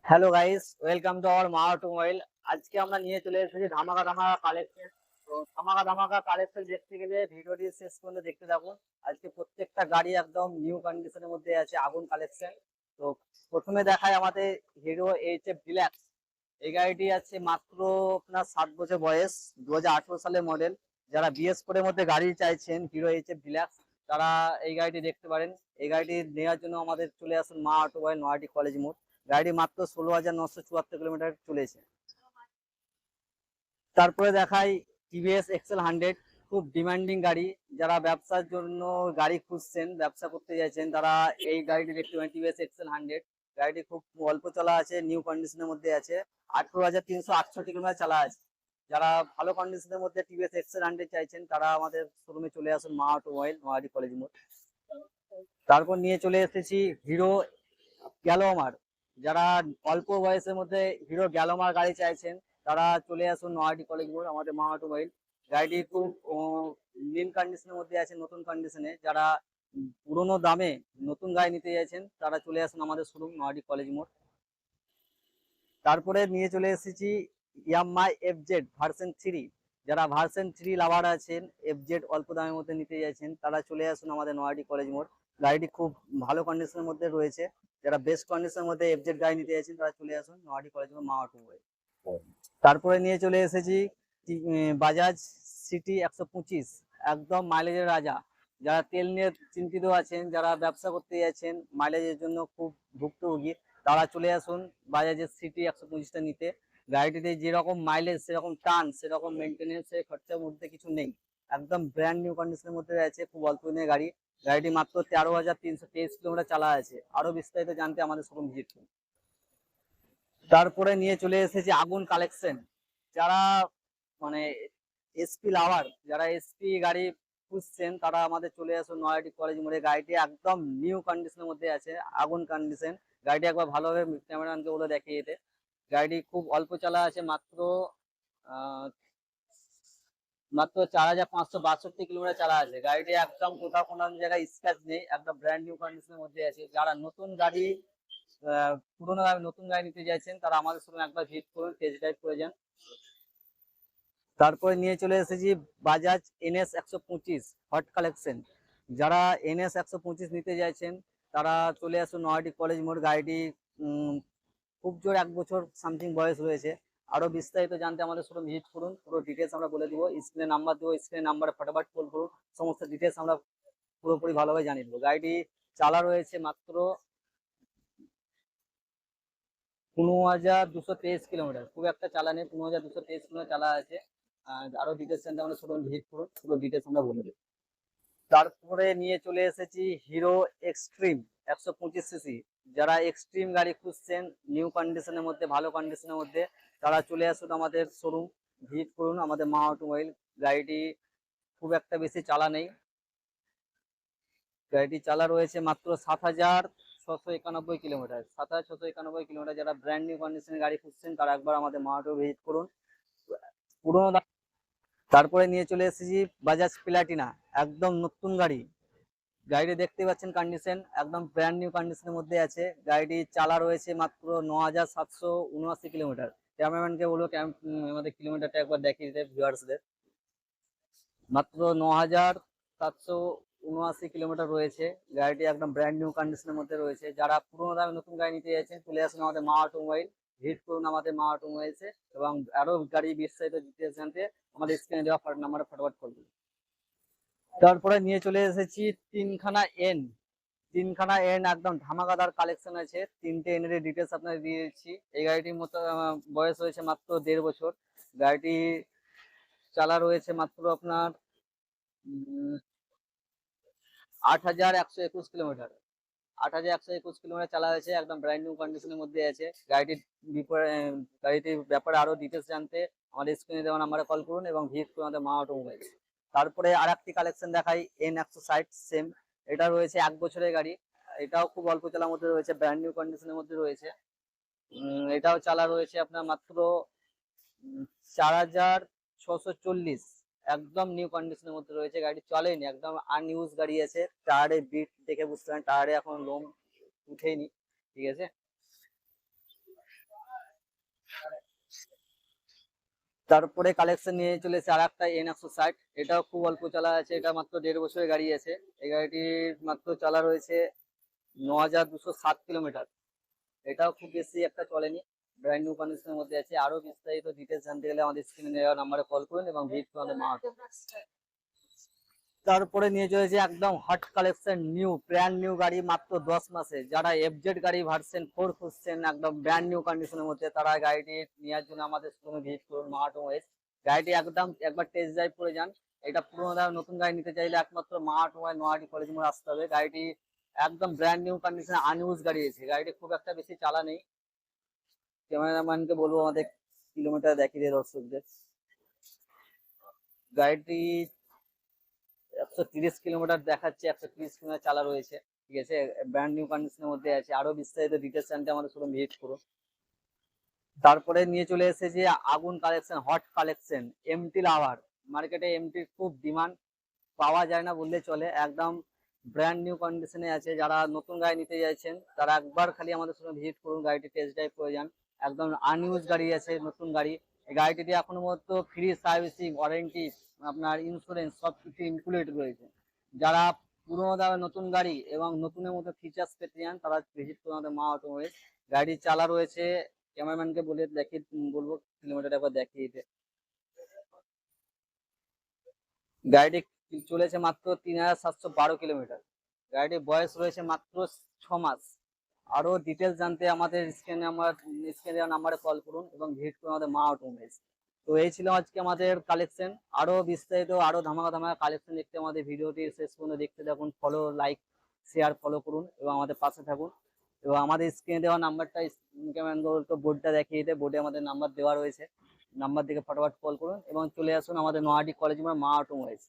Hello guys, welcome to our মা automobile. আজকে আমরা নিয়ে চলে এসেছি ধামাকা ধামাকা কালেকশন। তো ধামাকা ধামাকা কালেকশন দেখতে গেলে ভিডিওটি শেষ পর্যন্ত দেখতে থাকুন। আজকে প্রত্যেকটা গাড়ি একদম নিউ কন্ডিশনের মধ্যে আছে, আগুন কালেকশন। তো প্রথমে দেখায় আমাদের হিরো এইচএফ ডিলাক্স। এই গাড়িটি আছে মাত্র আপনার 7 বছর বয়স, 2018 সালের মডেল। যারা বিএস4 এর মধ্যে গাড়ি চাইছেন হিরো এইচএফ ডিলাক্স, তারা এই গাড়িটি দেখতে পারেন। এই গাড়িটি নেওয়ার জন্য আমাদের চলে আসুন মা অটোমোবাইল, নয়াটি কলেজ মোড়। গাড়ি মাত্র 16,974 কিলোমিটার চলেছে। তারপরে দেখাই টিভিএস এক্সেল 100। খুব ডিমান্ডিং গাড়ি। যারা ব্যবসার জন্য গাড়ি খুঁজছেন, ব্যবসা করতে চাইছেন, তারা এই গাড়িটি দেখতে পারেন, টিভিএস এক্সেল 100। গাড়িটি খুব অল্প চলা আছে, নিউ কন্ডিশনের মধ্যে আছে। 18,368 কিলোমিটার চালা আছে। যারা ভালো কন্ডিশনের মধ্যে টিভিএস এক্সেল 100 চাইছেন, তারা আমাদের শোরুমে চলে আসুন মা অটোমোবাইল, নয়াদি কলেজ মোড়। তারপর নিয়ে চলে এসেছি হিরো গ্যালোমার। যারা অল্প বয়সের মধ্যে হিরো গ্যালোমার গাড়ি চাইছেন, তারা চলে আসুন নয়াটি কলেজ মোড়, আমাদের মা অটোমোবাইল। গাড়িটি খুব নিউ কন্ডিশনের মধ্যে আছে, নতুন কন্ডিশনে। যারা পুরোনো দামে নতুন গাড়ি নিতে চাইছেন, তারা চলে আসুন আমাদের শোরুম নয়াটি কলেজ মোড়। তারপরে নিয়ে চলে এসেছি ইয়ামাহা এফজেড ভার্সন 3। যারা ভার্সন 3 লাভার আছেন, এফজেড অল্প দামের মধ্যে নিতে চাইছেন, তারা চলে আসুন আমাদের নয়াটি কলেজ মোড়। গাড়িটি খুব ভালো কন্ডিশনের মধ্যে রয়েছে। যারা বেস্ট কন্ডিশনের মধ্যে এফজেড গাড়ি নিতে চাইছেন, তারা চলে আসুন নয়াটি কলেজ মোড়, মা অটোমোবাইল। তারপরে নিয়ে চলে এসেছি বাজাজ সিটি 125। একদম মাইলেজের রাজা। যারা তেল নিয়ে চিন্তিত আছেন, যারা ব্যবসা করতে যাচ্ছেন, মাইলেজের জন্য খুব ভুক্তভোগী, তারা চলে আসুন বাজাজের সিটি 125টা নিতে। গাড়িটিতে যেরকম মাইলেজ, সেরকম টান, সেরকম মেনটেনেন্সের খরচার মধ্যে কিছু নেই। একদম ব্র্যান্ড নিউ কন্ডিশনের মধ্যে আছে, খুব অল্প দিনের গাড়ি। গাড়িটি মাত্র 13,323 কিলোমিটার চালা আছে। আরো বিস্তারিত জানতে আমাদের শোরুম ভিজিট করুন। তারপরে নিয়ে চলে এসেছি আগুন কালেকশন। যারা মানে এসপি লাভার, যারা এসপি গাড়ি খুঁজছেন, তারা আমাদের চলে আসুন নয়াটি কলেজ মোড়ে। গাড়িটি একদম নিউ কন্ডিশনের মধ্যে আছে, আগুন কন্ডিশন। গাড়িটি একবার ভালোভাবে ক্যামেরাম্যানকে বলে দেখিয়ে দিতে। গাড়িটি খুব অল্প চালা আছে, মাত্র আহ মাত্র 4,562 কিলোমিটার চালা আছে। গাড়িটি একদম কোথাও কোনো জায়গায় স্ক্র্যাচ নেই, একদম ব্র্যান্ড নিউ কন্ডিশনের মধ্যে আছে। যারা নতুন গাড়ি পুরোনো দামে নতুন গাড়ি নিতে চাইছেন, তারা আমাদের সঙ্গে একবার ভিজিট করুন, টেস্ট ড্রাইভ করে যান। তারপরে নিয়ে চলে এসেছি বাজাজ NS 125 হট কালেকশন। যারা NS 125 নিতে চাইছেন, তারা চলে আসুন নয়াটি কলেজ মোড়। গাড়িটি খুব জোর 1 বছর সামথিং বয়স রয়েছে। আরো বিস্তারিত জানতে আমাদের শুধু ভিজিট করুন, পুরো ডিটেলস আমরা বলে দিব। স্ক্রিনে নাম্বার দেবো, স্ক্রিনে নাম্বারে ফটাফট কল করুন, সমস্ত ডিটেলস আমরা পুরোপুরি ভালোভাবে জানিয়ে দেবো। গাড়িটি চালা রয়েছে মাত্র 15,223 কিলোমিটার। খুব একটা চালা নেই, 15,223 কিলোমিটার চালা আছে। আরো ডিটেলস জানতে আমরা শুধু ভিজিট করুন, পুরো ডিটেলস আমরা বলে দেবো। তারপরে নিয়ে চলে এসেছি হিরো এক্সট্রিম 125 সিসি। যারা এক্সট্রিম গাড়ি খুঁজছেন নিউ কন্ডিশনের মধ্যে, ভালো কন্ডিশনের মধ্যে, তারা চলে আসুন আমাদের শোরুম, ভিজিট করুন আমাদের মা অটোমোবাইল। গাড়িটি খুব একটা বেশি চালা নেই। গাড়িটি চালা রয়েছে মাত্র 7,691 কিলোমিটার, 7,691 কিলোমিটার। যারা ব্র্যান্ড নিউ কন্ডিশনের গাড়ি খুঁজছেন, তারা একবার আমাদের মা অটো ভিজিট করুন। পুরোনো তারপরে নিয়ে চলে এসেছি বাজাজ প্লাটিনা, একদম নতুন গাড়ি। গাড়িটি দেখতে পাচ্ছেন কন্ডিশন, একদম ব্র্যান্ড নিউ কন্ডিশনের মধ্যে আছে। গাড়িটি চালা রয়েছে মাত্র 9,779 কিলোমিটার। ক্যামেরাম্যানকে বলবো আমাদের কিলোমিটারটা একবার দেখিয়ে দিতে ভিউয়ার্সদের। মাত্র 9,779 কিলোমিটার রয়েছে। গাড়িটি একদম ব্র্যান্ড নিউ কন্ডিশনের মধ্যে রয়েছে। যারা পুরোনো দামে নতুন গাড়ি নিতে চাইছেন, চলে আসুন আমাদের মা অটোমোবাইল, ভিজিট করুন আমাদের মা অটোমোবাইলসে। এবং আরো গাড়ি বিস্তারিত ডিটেলস জানতে আমাদের স্ক্রিনে দেওয়া নাম্বারে ফটাফট করবেন। তারপরে নিয়ে চলে এসেছি তিনখানা এন। তিনখানা এন একদম ধামাকাদার কালেকশন আছে। 3টে এনের ডিটেলস আপনাকে দিয়ে দিচ্ছি। এই গাড়িটির মতো বয়স হয়েছে মাত্র 1.5 বছর। গাড়িটি চালা রয়েছে মাত্র আপনার 8,121 কিলোমিটার। 8,121 কিলোমিটার চালা হয়েছে, একদম ব্র্যান্ড নিউ কন্ডিশনের মধ্যে আছে। গাড়িটির ব্যাপারে আরো ডিটেলস জানতে আমাদের স্ক্রিনে দেওয়া নাম্বারে কল করুন এবং ভিজিট করুন আমাদের মা অটোমোবাইল। তারপরে আর একটি কালেকশন দেখাই N160 সেম। এটা রয়েছে 1 বছরের গাড়ি। এটাও খুব অল্প চালার মধ্যে রয়েছে, ব্র্যান্ড নিউ কন্ডিশনের মধ্যে রয়েছে। এটাও চালা রয়েছে আপনার মাত্র 4,640। একদম নিউ কন্ডিশনের মধ্যে রয়েছে। গাড়ি চলেনি, একদম আনইউজ গাড়ি আছে। টায়ারে বিট দেখে বুঝতে পারেন, টায়ারে এখন লোম উঠেনি, ঠিক আছে। তারপরে কালেকশন নিয়ে চলেছে আর একটা N160, এটাও খুব অল্প চালা আছে, এটা মাত্র 1.5 বছরের গাড়ি আছে। এই গাড়িটির মাত্র চালা রয়েছে 9207 কিলোমিটার। এটাও খুব বেশি একটা চলেনি, ব্র্যান্ড নিউ কন্ডিশনের মধ্যে আছে। আরো বিস্তারিত ডিটেলস জানতে গেলে আমাদের স্ক্রিনে দেওয়া নাম্বারে কল করুন এবং ভিজিট করুন আমাদের মার্ট। তারপরে নিয়ে চলেছে একদম hot collection, new brand new গাড়ি, মাত্র 10 মাসে। যারা এফজেড গাড়ি ভার্সন 4 খুঁজছেন একদম ব্র্যান্ড নিউ কন্ডিশনের মধ্যে, তারা গাড়িটি নেওয়ার জন্য আমাদের শোরুমে ভিজিট করুন মাহাট মোবাইলস। গাড়িটি একদম একবার টেস্ট ড্রাইভ করে যান। এটা পুরোনো দামে নতুন গাড়ি নিতে চাইলে একমাত্র মাহাট মোবাইল নয়াটি কলেজ মোড় আসতে হবে। গাড়িটি একদম ব্র্যান্ড নিউ কন্ডিশনে আনইউজ গাড়ি আছে, গাড়িটি খুব একটা বেশি চালা নেই। ক্যামেরাম্যানকে বলবো আমাদের কিলোমিটার দেখিয়ে দিয়ে দর্শকদের। গাড়িটি 130 কিলোমিটার দেখাচ্ছে, 130 কিলোমিটার চালা রয়েছে, ঠিক আছে। ব্র্যান্ড নিউ কন্ডিশনের মধ্যে আছে। আরো বিস্তারিত ডিটেলস জানতে আমাদের শোরুম ভিজিট করুন। তারপরে নিয়ে চলে এসেছে আগুন কালেকশন, হট কালেকশন, এমটি লাভার। মার্কেটে এমটির খুব ডিমান্ড, পাওয়া যায় না বললে চলে। একদম ব্র্যান্ড নিউ কন্ডিশনে আছে। যারা নতুন গাড়ি নিতে চাইছেন তারা একবার খালি আমাদের সঙ্গে ভিজিট করুন, গাড়িটি টেস্ট ড্রাইভ করে যান। একদম আনইউজ গাড়ি আছে, নতুন গাড়ি। এই গাড়িটিতে এখনো মতো ফ্রি সার্ভিসিং, ওয়ারেন্টি, আপনার ইন্স্যুরেন্স সবকিছু ইনক্লুডেড রয়েছে। যারা পুরোনো দামে নতুন গাড়ি এবং নতুনের মতো ফিচার্স পেতে চান তারা ভিজিট করুন আমাদের মা অটোমোবাইলস। গাড়ি চালা রয়েছে, ক্যামেরাম্যানকে বলে দেখিয়ে বলবো কিলোমিটার একবার দেখিয়ে দিতে। গাড়িটি চলেছে মাত্র 3712 কিলোমিটার। গাড়িটির বয়স রয়েছে মাত্র 6 মাস। আরো ডিটেলস জানতে আমাদের স্ক্রিনে দেওয়া নাম্বারে কল করুন এবং ভিজিট করুন আমাদের মা অটোমোবাইলস। তো এই ছিল আজকে আমাদের কালেকশন। আরো বিস্তারিত আরো ধামাকা ধামাকা কালেকশন দেখতে আমাদের ভিডিওটি শেষ পর্যন্ত দেখতে থাকুন। ফলো, লাইক, শেয়ার, ফলো করুন এবং আমাদের পাশে থাকুন। এবং আমাদের স্ক্রিনে দেওয়া নাম্বারটা বোর্ডটা দেখিয়ে দিতে, বোর্ডে আমাদের নাম্বার দেওয়া রয়েছে। নাম্বার দিকে ফটাফট কল করুন এবং চলে আসুন আমাদের নয়াটি কলেজ মা অটোমোবাইলস।